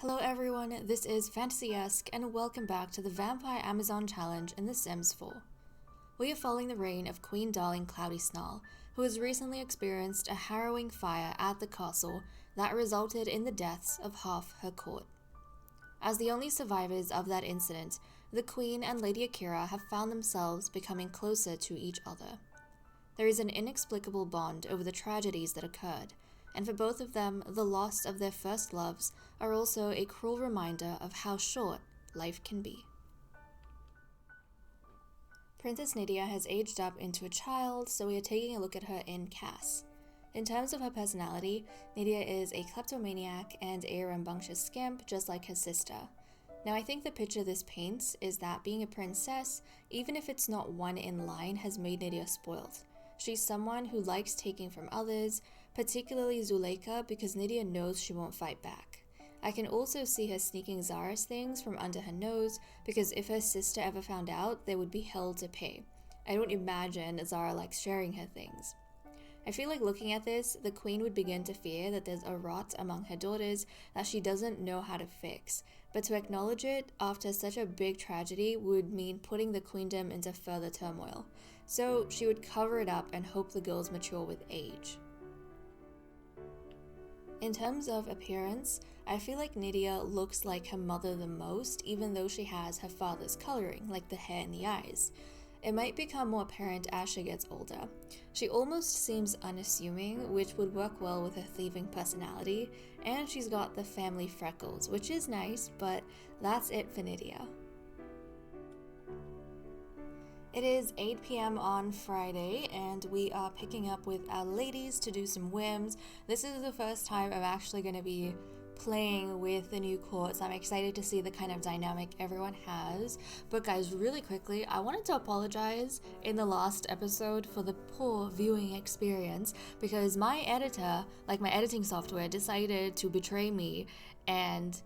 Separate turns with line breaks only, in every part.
Hello everyone, this is Fantasy-esque and welcome back to the Vampire Amazon Challenge in The Sims 4. We are following the reign of Queen Darling Cloudy Snarl, who has recently experienced a harrowing fire at the castle that resulted in the deaths of half her court. As the only survivors of that incident, the Queen and Lady Akira have found themselves becoming closer to each other. There is an inexplicable bond over the tragedies that occurred, and for both of them, the loss of their first loves are also a cruel reminder of how short life can be. Princess Nidia has aged up into a child, so we are taking a look at her in Cass. In terms of her personality, Nidia is a kleptomaniac and a rambunctious scamp just like her sister. Now I think the picture this paints is that being a princess, even if it's not one in line, has made Nidia spoiled. She's someone who likes taking from others, particularly Zuleika, because Nidia knows she won't fight back. I can also see her sneaking Zara's things from under her nose, because if her sister ever found out, they would be hell to pay. I don't imagine Zara likes sharing her things. I feel like looking at this, the queen would begin to fear that there's a rot among her daughters that she doesn't know how to fix, but to acknowledge it after such a big tragedy would mean putting the queendom into further turmoil. So she would cover it up and hope the girls mature with age. In terms of appearance, I feel like Nidia looks like her mother the most, even though she has her father's coloring, like the hair and the eyes. It might become more apparent as she gets older. She almost seems unassuming, which would work well with her thieving personality, and she's got the family freckles, which is nice, but that's it for Nidia. It is 8 p.m. on Friday, and we are picking up with our ladies to do some whims. This is the first time I'm actually going to be playing with the new court, so I'm excited to see the kind of dynamic everyone has. But guys, really quickly, I wanted to apologize in the last episode for the poor viewing experience, because my editor, like my editing software, decided to betray me and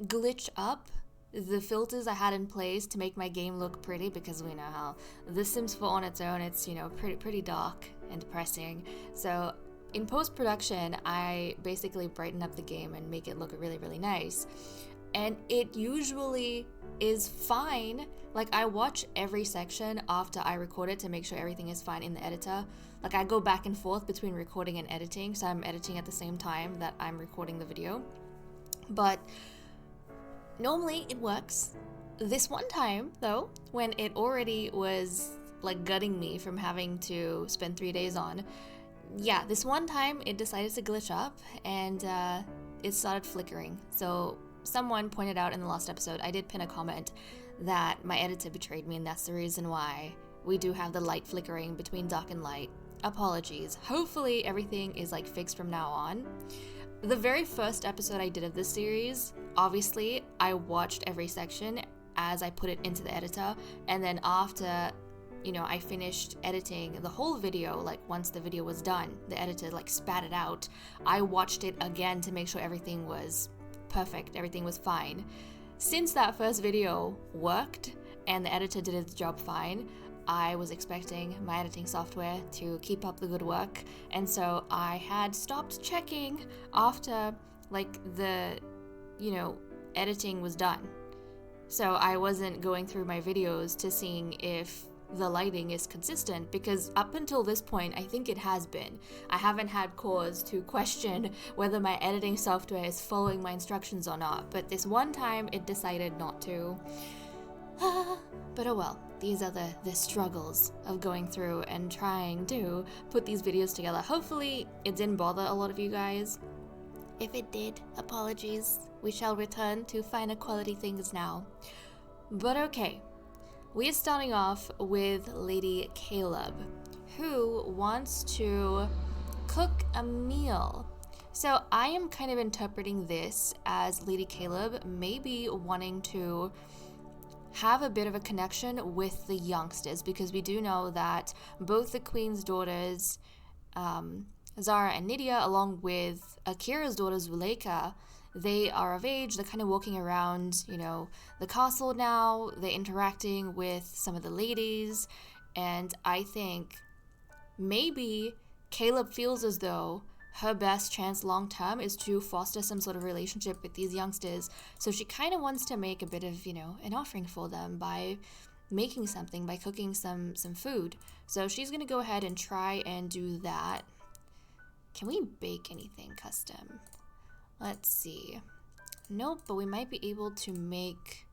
glitch up the filters I had in place to make my game look pretty, because we know how The Sims 4 on its own, it's, pretty dark and depressing. So in post-production, I basically brighten up the game and make it look really, really nice. And it usually is fine. Like, I watch every section after I record it to make sure everything is fine in the editor. Like, I go back and forth between recording and editing, so I'm editing at the same time that I'm recording the video. But normally it works. This one time, though, when it already was, gutting me from having to spend 3 days on, this one time it decided to glitch up and it started flickering. So someone pointed out in the last episode, I did pin a comment that my editor betrayed me, and that's the reason why we do have the light flickering between dark and light. Apologies. Hopefully everything is fixed from now on. The very first episode I did of this series, obviously I watched every section as I put it into the editor, and then after I finished editing the whole video, once the video was done, the editor spat it out, I watched it again to make sure everything was perfect, everything was fine. Since that first video worked and the editor did its job fine, I was expecting my editing software to keep up the good work, and so I had stopped checking after the editing was done. So I wasn't going through my videos to seeing if the lighting is consistent, because up until this point I think it has been. I haven't had cause to question whether my editing software is following my instructions or not, but this one time it decided not to. But oh well, these are the struggles of going through and trying to put these videos together. Hopefully it didn't bother a lot of you guys. If it did, apologies. We shall return to finer quality things now. But okay. We are starting off with Lady Caleb, who wants to cook a meal. So I am kind of interpreting this as Lady Caleb maybe wanting to have a bit of a connection with the youngsters, because we do know that both the Queen's daughters, Zara and Nidia, along with Akira's daughter Zuleika, they are of age. They're kind of walking around, the castle now. They're interacting with some of the ladies. And I think maybe Caleb feels as though her best chance long term is to foster some sort of relationship with these youngsters. So she kind of wants to make a bit of, an offering for them by making something, by cooking some food. So she's going to go ahead and try and do that. Can we bake anything custom? Let's see. Nope, but we might be able to make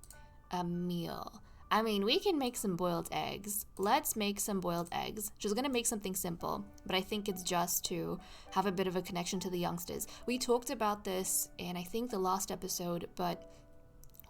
a meal. I mean, we can make some boiled eggs. Let's make some boiled eggs. She's gonna make something simple, but I think it's just to have a bit of a connection to the youngsters. We talked about this in, I think, the last episode, but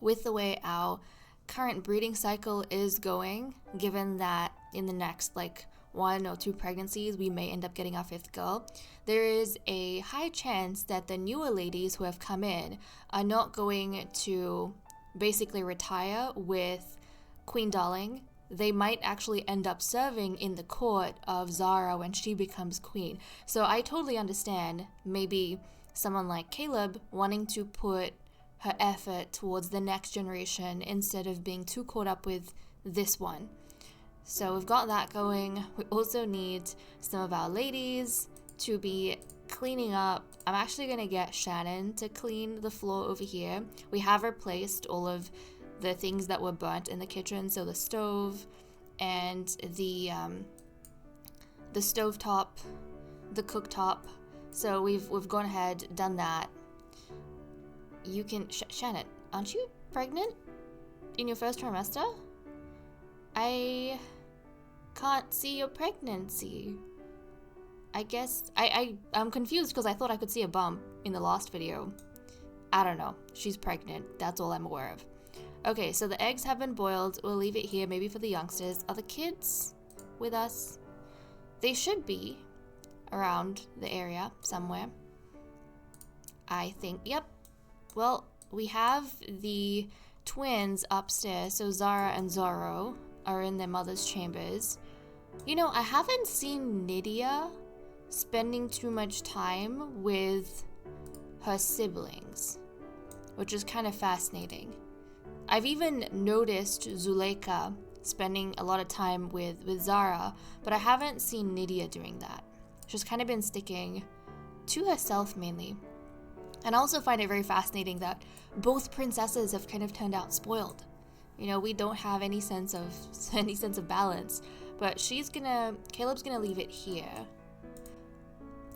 with the way our current breeding cycle is going, given that in the next, 1 or 2 pregnancies, we may end up getting our 5th girl, there is a high chance that the newer ladies who have come in are not going to basically retire with Queen Darling. They might actually end up serving in the court of Zara when she becomes queen. So I totally understand maybe someone like Caleb wanting to put her effort towards the next generation instead of being too caught up with this one. So we've got that going. We also need some of our ladies to be cleaning up. I'm actually going to get Shannon to clean the floor over here. We have replaced all of the things that were burnt in the kitchen, so the stove and the stovetop, the cooktop. So we've gone ahead, done that. You can Shannon, aren't you pregnant in your first trimester? I can't see your pregnancy. I guess I'm confused because I thought I could see a bump in the last video. I don't know. She's pregnant. That's all I'm aware of. Okay, so the eggs have been boiled. We'll leave it here, maybe for the youngsters. Are the kids with us? They should be around the area somewhere. I think, yep. Well, we have the twins upstairs, so Zara and Zorro are in their mother's chambers. I haven't seen Nidia spending too much time with her siblings, which is kind of fascinating. I've even noticed Zuleika spending a lot of time with Zara, but I haven't seen Nidia doing that. She's kind of been sticking to herself mainly. And I also find it very fascinating that both princesses have kind of turned out spoiled. We don't have any sense of balance. But Caleb's gonna leave it here.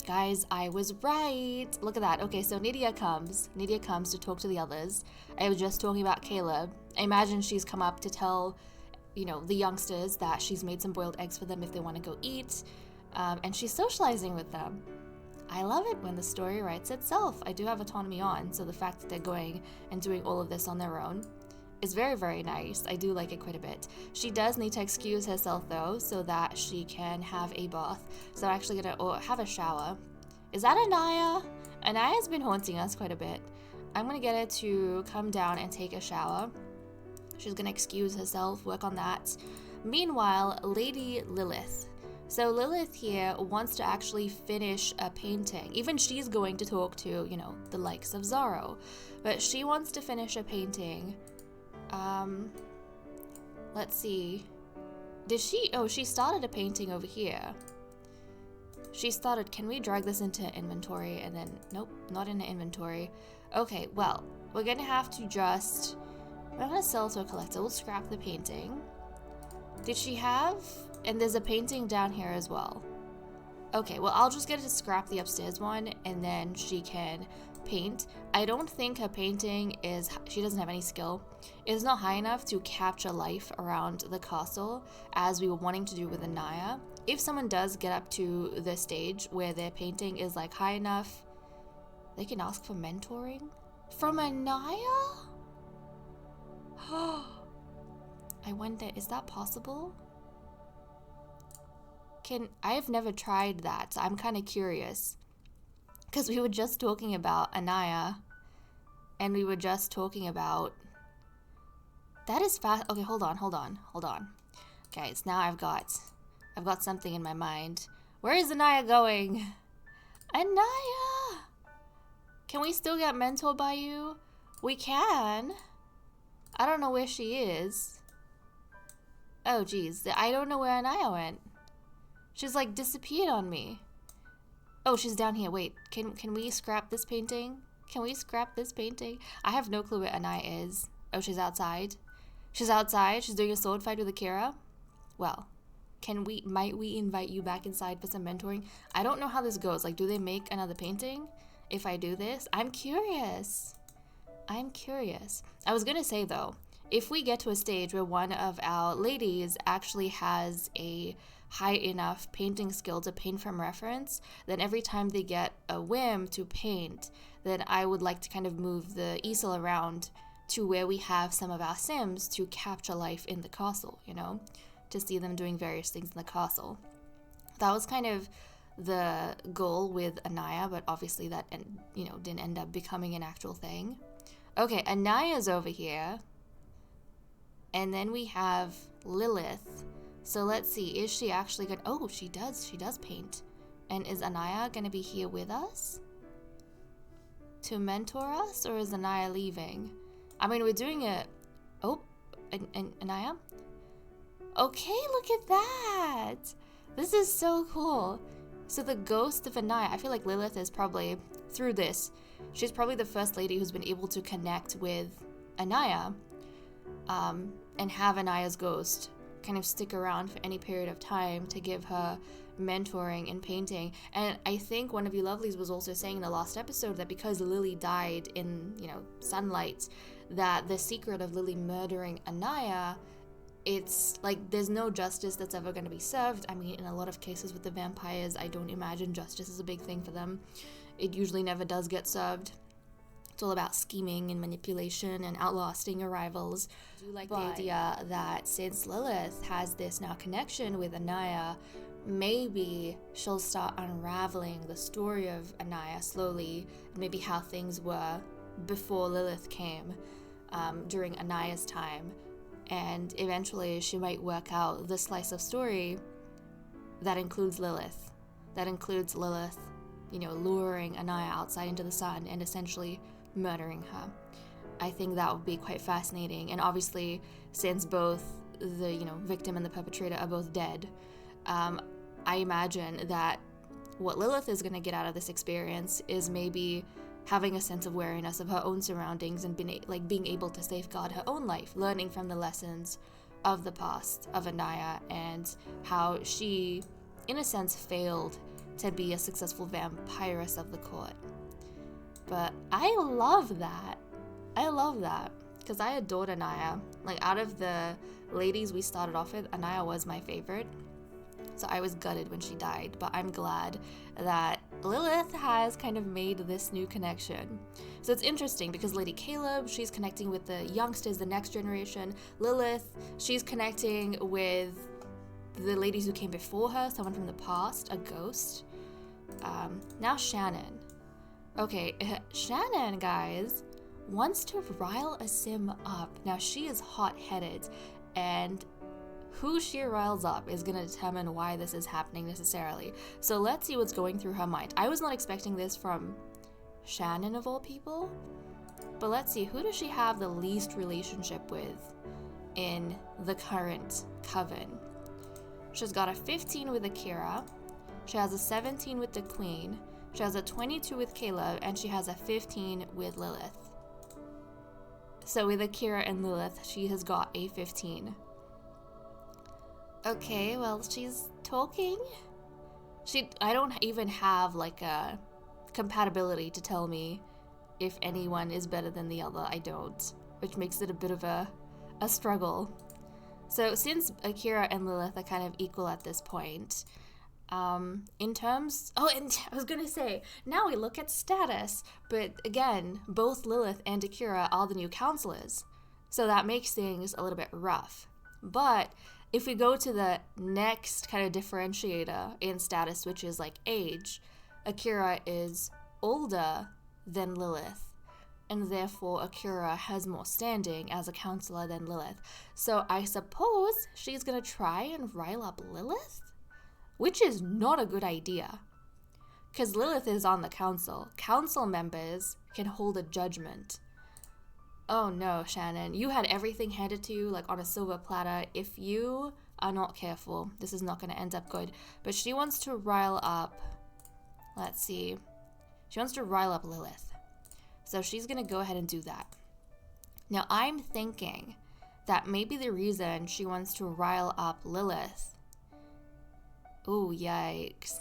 Guys, I was right. Look at that. Okay, so Nidia comes to talk to the others. I was just talking about Caleb. I imagine she's come up to tell, the youngsters that she's made some boiled eggs for them if they want to go eat. And she's socializing with them. I love it when the story writes itself. I do have autonomy on, so the fact that they're going and doing all of this on their own is very, very nice. I do like it quite a bit. She does need to excuse herself, though, so that she can have a bath. So I'm actually going to have a shower. Is that Anaya? Anaya's been haunting us quite a bit. I'm going to get her to come down and take a shower. She's going to excuse herself, work on that. Meanwhile, Lady Lilith. So Lilith here wants to actually finish a painting. Even she's going to talk to, the likes of Zorro. But she wants to finish a painting. Let's see. Did she? Oh, she started a painting over here. Can we drag this into inventory and then, nope, not into inventory. Okay, well, we're gonna have to I'm gonna sell to a collector. We'll scrap the painting. Did she have? And there's a painting down here as well. Okay, well, I'll just get her to scrap the upstairs one and then she can paint. I don't think her painting she doesn't have any skill. It's not high enough to capture life around the castle as we were wanting to do with Anaya. If someone does get up to the stage where their painting is high enough, they can ask for mentoring from Anaya? I wonder, is that possible? I have never tried that, so I'm kind of curious. Because we were just talking about Anaya, and we were just talking about... That is fast. Okay, hold on. Guys, now I've got something in my mind. Where is Anaya going? Anaya! Can we still get mentored by you? We can. I don't know where she is. Oh, geez. I don't know where Anaya went. She's disappeared on me. Oh, she's down here. Wait, can we scrap this painting? Can we scrap this painting? I have no clue where Anaya is. Oh, she's outside. She's outside. She's doing a sword fight with Akira. Well, might we invite you back inside for some mentoring? I don't know how this goes. Like, do they make another painting if I do this? I'm curious. I was gonna say, though, if we get to a stage where one of our ladies actually has a high enough painting skill to paint from reference, then every time they get a whim to paint, then I would like to kind of move the easel around to where we have some of our Sims to capture life in the castle, you know, to see them doing various things in the castle. That was kind of the goal with Anaya, but obviously that, didn't end up becoming an actual thing. Okay, Anaya's over here. And then we have Lilith. So let's see, is she actually good? Oh, she does paint. And is Anaya gonna be here with us to mentor us, or is Anaya leaving? I mean, we're doing it. Oh, Anaya? Okay, look at that. This is so cool. So the ghost of Anaya, I feel like Lilith is probably, through this, she's probably the first lady who's been able to connect with Anaya, and have Anaya's ghost kind of stick around for any period of time to give her mentoring and painting. And I think one of you lovelies was also saying in the last episode that because Lily died in, sunlight, that the secret of Lily murdering Anaya, it's like there's no justice that's ever going to be served. I mean, in a lot of cases with the vampires, I don't imagine justice is a big thing for them. It usually never does get served. It's all about scheming and manipulation and outlasting your rivals. I do like the idea that since Lilith has this now connection with Anaya, maybe she'll start unraveling the story of Anaya slowly, maybe how things were before Lilith came, during Anaya's time. And eventually she might work out the slice of story that includes Lilith. Luring Anaya outside into the sun and essentially murdering her. I think that would be quite fascinating. And obviously, since both the victim and the perpetrator are both dead, I imagine that what Lilith is going to get out of this experience is maybe having a sense of wariness of her own surroundings and being able to safeguard her own life, learning from the lessons of the past of Anaya and how she, in a sense, failed to be a successful vampiress of the court. But I love that because I adored Anaya. Like, out of the ladies we started off with, Anaya was my favorite. So I was gutted when she died, but I'm glad that Lilith has kind of made this new connection. So it's interesting because Lady Caleb, she's connecting with the youngsters, the next generation. Lilith, she's connecting with the ladies who came before her, someone from the past, a ghost. Now Shannon. Okay, Shannon, guys, wants to rile a sim up. Now she is hot-headed, and who she riles up is going to determine why this is happening necessarily. So let's see what's going through her mind. I was not expecting this from Shannon of all people, but let's see, who does she have the least relationship with in the current coven? She's got a 15 with Akira, she has a 17 with the Queen, she has a 22 with Caleb, and she has a 15 with Lilith. So with Akira and Lilith, she has got a 15. Okay, well, she's talking. I don't even have like a compatibility to tell me if anyone is better than the other. I don't, which makes it a bit of a struggle. So since Akira and Lilith are kind of equal at this point, in terms, and I was gonna say, now we look at status, but again, both Lilith and Akira are the new counselors, so that makes things a little bit rough. But if we go to the next kind of differentiator in status, which is like age, Akira is older than Lilith, and therefore Akira has more standing as a counselor than Lilith. So I suppose she's gonna try and rile up Lilith? Which is not a good idea, because Lilith is on the council. Council members can hold a judgment. Oh no, Shannon, you had everything handed to you like on a silver platter. If you are not careful, this is not going to end up good. But she wants to rile up Let's see. She wants to rile up Lilith. So she's going to go ahead and do that. Now, I'm thinking that maybe the reason she wants to rile up Lilith... Ooh, yikes.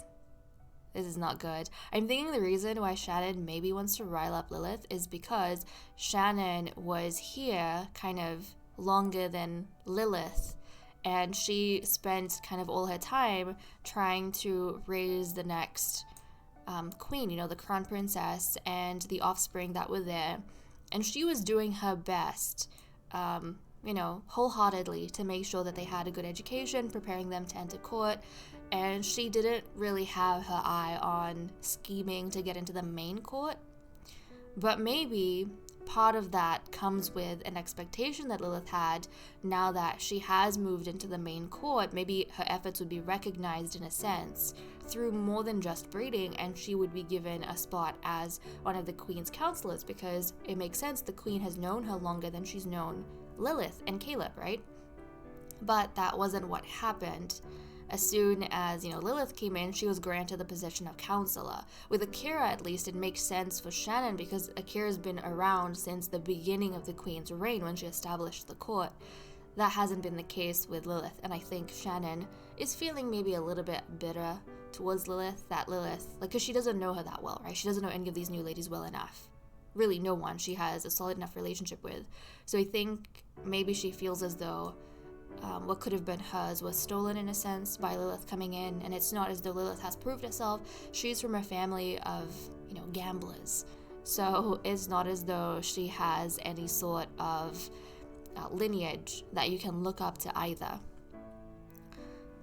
This is not good. I'm thinking the reason why Shannon maybe wants to rile up Lilith is because Shannon was here kind of longer than Lilith, and she spent kind of all her time trying to raise the next queen, the crown princess and the offspring that were there. And she was doing her best, wholeheartedly to make sure that they had a good education, preparing them to enter court. And she didn't really have her eye on scheming to get into the main court. But maybe part of that comes with an expectation that Lilith had now that she has moved into the main court. Maybe her efforts would be recognized in a sense through more than just breeding, and she would be given a spot as one of the queen's counselors, because it makes sense. The queen has known her longer than she's known Lilith and Caleb, right? But that wasn't what happened. As soon as, Lilith came in, she was granted the position of counselor. With Akira, at least, it makes sense for Shannon because Akira's been around since the beginning of the queen's reign when she established the court. That hasn't been the case with Lilith, and I think Shannon is feeling maybe a little bit bitter towards Lilith, because she doesn't know her that well, right? She doesn't know any of these new ladies well enough. Really, no one she has a solid enough relationship with. So I think maybe she feels as though what could have been hers was stolen in a sense by Lilith coming in, and it's not as though Lilith has proved herself. She's from a family of, gamblers. So it's not as though she has any sort of lineage that you can look up to either.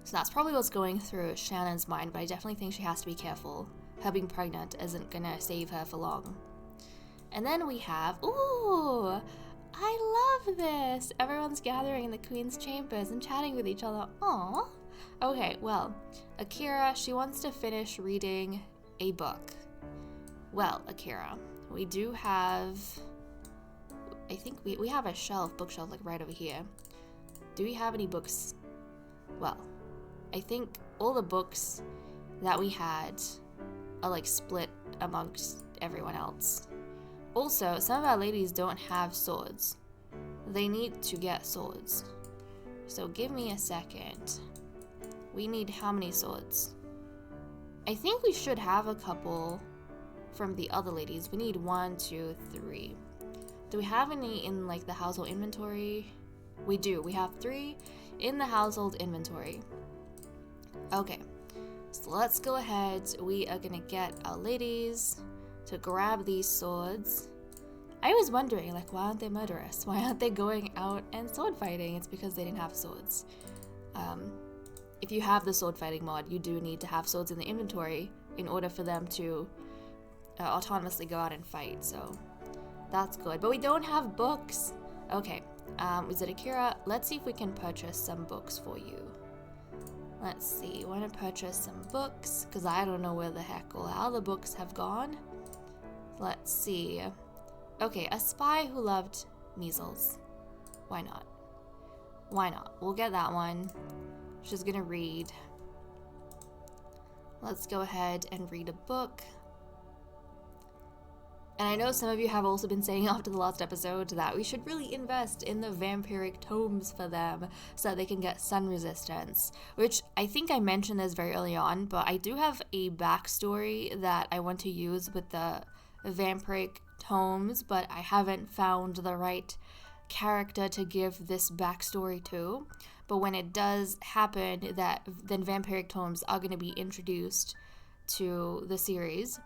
So that's probably what's going through Shannon's mind, but I definitely think she has to be careful. Her being pregnant isn't gonna save her for long. And then we have, ooh, I love this! Everyone's gathering in the queen's chambers and chatting with each other. Aww. Okay, well, Akira, she wants to finish reading a book. Well, Akira, we do have... I think we have a bookshelf, right over here. Do we have any books? Well, I think all the books that we had are, split amongst everyone else. Also, some of our ladies don't have swords. They need to get swords. So give me a second. We need how many swords? I think we should have a couple from the other ladies. We need 1, 2, 3. Do we have any in the household inventory? We do. We have 3 in the household inventory. Okay. So let's go ahead. We are gonna get our ladies to grab these swords. I was wondering, why aren't they murderous? Why aren't they going out and sword fighting? It's because they didn't have swords. If you have the sword fighting mod, you do need to have swords in the inventory in order for them to autonomously go out and fight, so that's good. But we don't have books. Okay, is it Akira? Let's see if we can purchase some books for you. Let's see, I want to purchase some books, because I don't know where the heck all the books have gone. Let's see. Okay, A Spy Who Loved Measles. Why not? Why not? We'll get that one. She's gonna read. Let's go ahead and read a book. And I know some of you have also been saying after the last episode that we should really invest in the vampiric tomes for them so that they can get sun resistance, which I think I mentioned this very early on, but I do have a backstory that I want to use with the vampiric tomes, but I haven't found the right character to give this backstory to. But when it does happen, then vampiric tomes are going to be introduced to the series.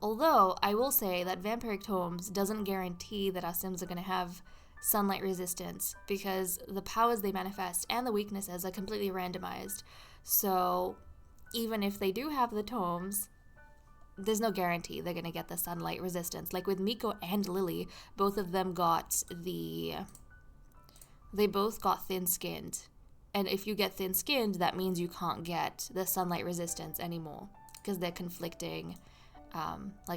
Although I will say that vampiric tomes doesn't guarantee that our Sims are going to have sunlight resistance, because the powers they manifest and the weaknesses are completely randomized. So even if they do have the tomes, there's no guarantee they're going to get the sunlight resistance. Like with Miko and Lily, both of them they both got thin-skinned. And if you get thin-skinned, that means you can't get the sunlight resistance anymore, because they're conflicting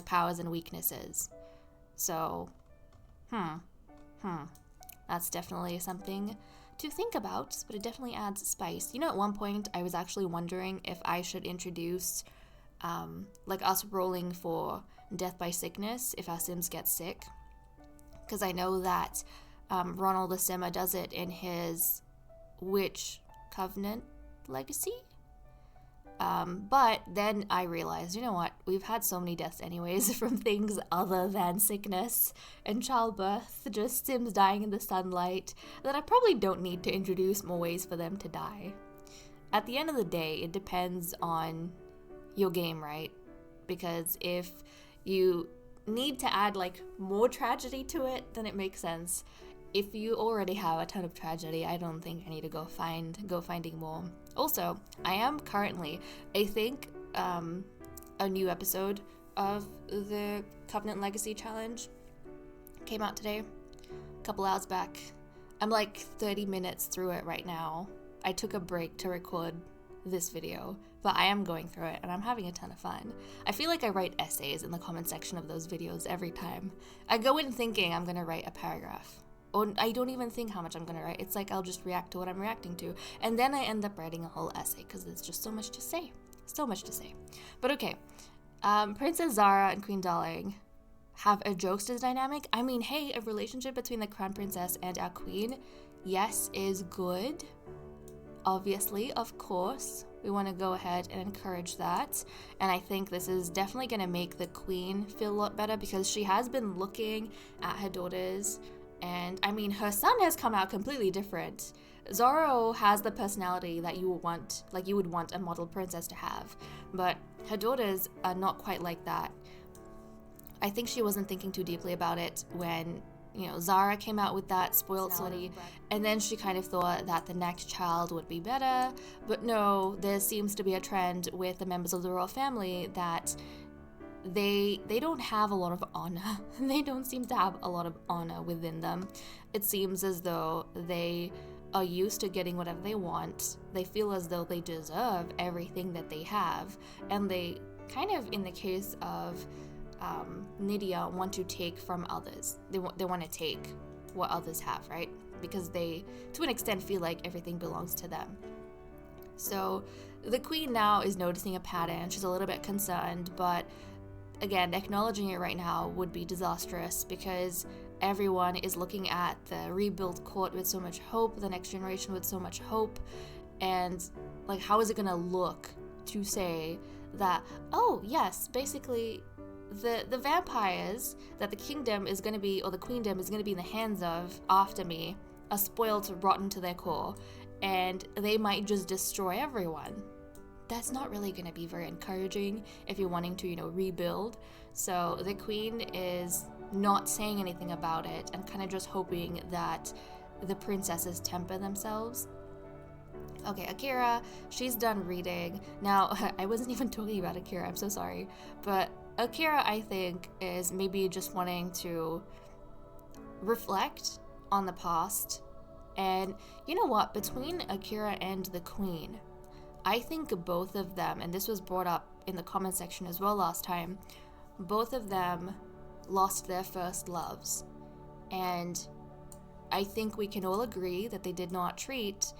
powers and weaknesses. So, that's definitely something to think about, but it definitely adds spice. At one point, I was actually wondering if I should introduce like us rolling for death by sickness if our Sims get sick. Because I know that Ronald the Simmer does it in his Witch Covenant Legacy. But then I realized, you know what, we've had so many deaths anyways from things other than sickness and childbirth, just Sims dying in the sunlight, that I probably don't need to introduce more ways for them to die. At the end of the day, it depends on your game, right? Because if you need to add like more tragedy to it, then it makes sense. If you already have a ton of tragedy, I don't think I need to go finding more. Also, I am currently, I think, a new episode of the Covenant Legacy Challenge came out today, a couple hours back. I'm like 30 minutes through it right now. I took a break to record this video, but I am going through it and I'm having a ton of fun. I feel like I write essays in the comment section of those videos every time. I go in thinking I'm gonna write a paragraph. Or I don't even think how much I'm gonna write. It's like I'll just react to what I'm reacting to. And then I end up writing a whole essay because there's just so much to say. So much to say. But okay, Princess Zara and Queen Darling have a jokesters dynamic. I mean, hey, a relationship between the Crown Princess and our Queen, yes, is good. Obviously, of course, we want to go ahead and encourage that. And I think this is definitely going to make the Queen feel a lot better because she has been looking at her daughters. And I mean, her son has come out completely different. Zorro has the personality that you would want, like you would want a model princess to have. But her daughters are not quite like that. I think she wasn't thinking too deeply about it when, you know, Zara came out with that spoiled sortie, and then she kind of thought that the next child would be better. But no, there seems to be a trend with the members of the royal family that they don't have a lot of honor. They don't seem to have a lot of honor within them. It seems as though they are used to getting whatever they want. They feel as though they deserve everything that they have, and they kind of, in the case of Nidia, want to take from others. They want to take what others have, right? Because they, to an extent, feel like everything belongs to them. So the Queen now is noticing a pattern. She's a little bit concerned, but again, acknowledging it right now would be disastrous because everyone is looking at the rebuilt court with so much hope, the next generation with so much hope, and like, how is it gonna look to say that, oh yes, basically the vampires that the kingdom is gonna be, or the queendom is gonna be in the hands of after me, are spoiled, rotten to their core, and they might just destroy everyone. That's not really going to be very encouraging if you're wanting to, you know, rebuild. So the Queen is not saying anything about it and kind of just hoping that the princesses temper themselves. Okay, Akira, she's done reading. Now, I wasn't even talking about Akira, I'm so sorry. But Akira, I think, is maybe just wanting to reflect on the past. And you know what? Between Akira and the Queen, I think both of them, and this was brought up in the comment section as well last time, both of them lost their first loves. And I think we can all agree that they did not treat,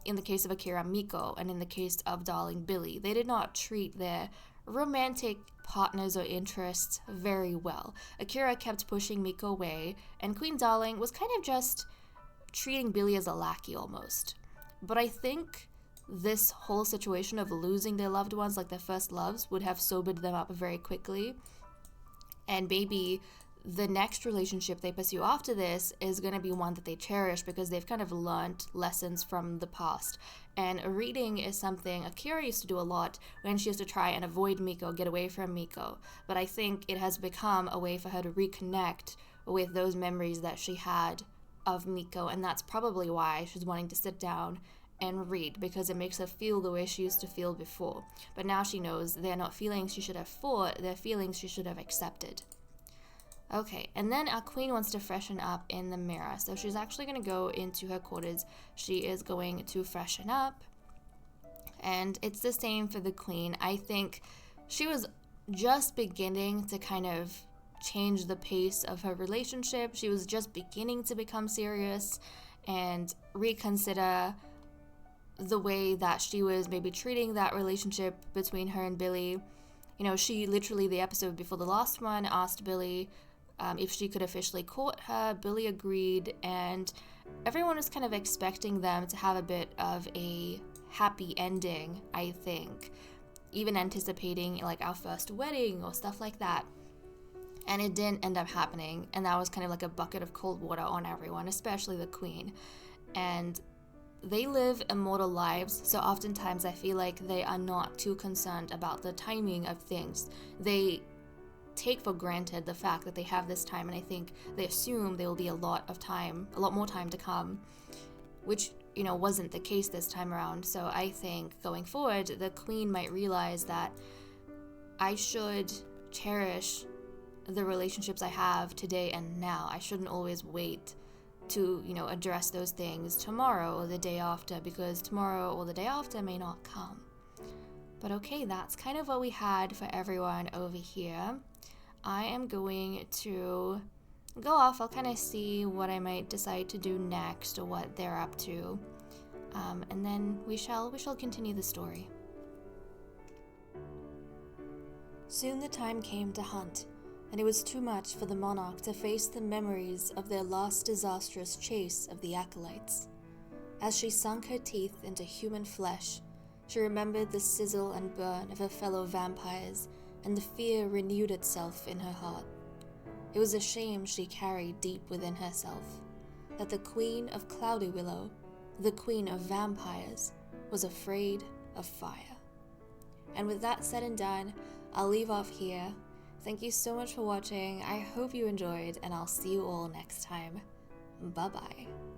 in the case of Akira, Miko, and in the case of Darling, Billy, they did not treat their romantic partners or interests very well. Akira kept pushing Miko away, and Queen Darling was kind of just treating Billy as a lackey almost. But I think this whole situation of losing their loved ones, like their first loves, would have sobered them up very quickly. And maybe the next relationship they pursue after this is going to be one that they cherish because they've kind of learned lessons from the past. And reading is something Akira used to do a lot when she used to try and avoid Miko, get away from Miko. But I think it has become a way for her to reconnect with those memories that she had of Miko, and that's probably why she's wanting to sit down and read, because it makes her feel the way she used to feel before. But now she knows they're not feelings she should have fought, they're feelings she should have accepted. Okay, and then our Queen wants to freshen up in the mirror. So she's actually going to go into her quarters. She is going to freshen up. And it's the same for the Queen. I think she was just beginning to kind of change the pace of her relationship. She was just beginning to become serious and reconsider the way that she was maybe treating that relationship between her and Billy. You know, she literally, the episode before the last one, asked Billy if she could officially court her. Billy agreed, and everyone was kind of expecting them to have a bit of a happy ending, I think. Even anticipating like our first wedding or stuff like that. And it didn't end up happening, and that was kind of like a bucket of cold water on everyone, especially the queen. And they live immortal lives, so oftentimes I feel like they are not too concerned about the timing of things. They take for granted the fact that they have this time, and I think they assume there will be a lot more time to come, which, you know, wasn't the case this time around. So I think going forward, the queen might realize that I should cherish the relationships I have today and now. I shouldn't always wait to, you know, address those things tomorrow or the day after, because tomorrow or the day after may not come. But okay, that's kind of what we had for everyone over here. I am going to go off. I'll kind of see what I might decide to do next or what they're up to. And then we shall continue the story. Soon the time came to hunt, and it was too much for the monarch to face the memories of their last disastrous chase of the acolytes. As she sunk her teeth into human flesh, she remembered the sizzle and burn of her fellow vampires, and the fear renewed itself in her heart. It was a shame she carried deep within herself, that the Queen of Cloudy Willow, the Queen of Vampires, was afraid of fire. And with that said and done, I'll leave off here. Thank you so much for watching. I hope you enjoyed, and I'll see you all next time. Bye-bye.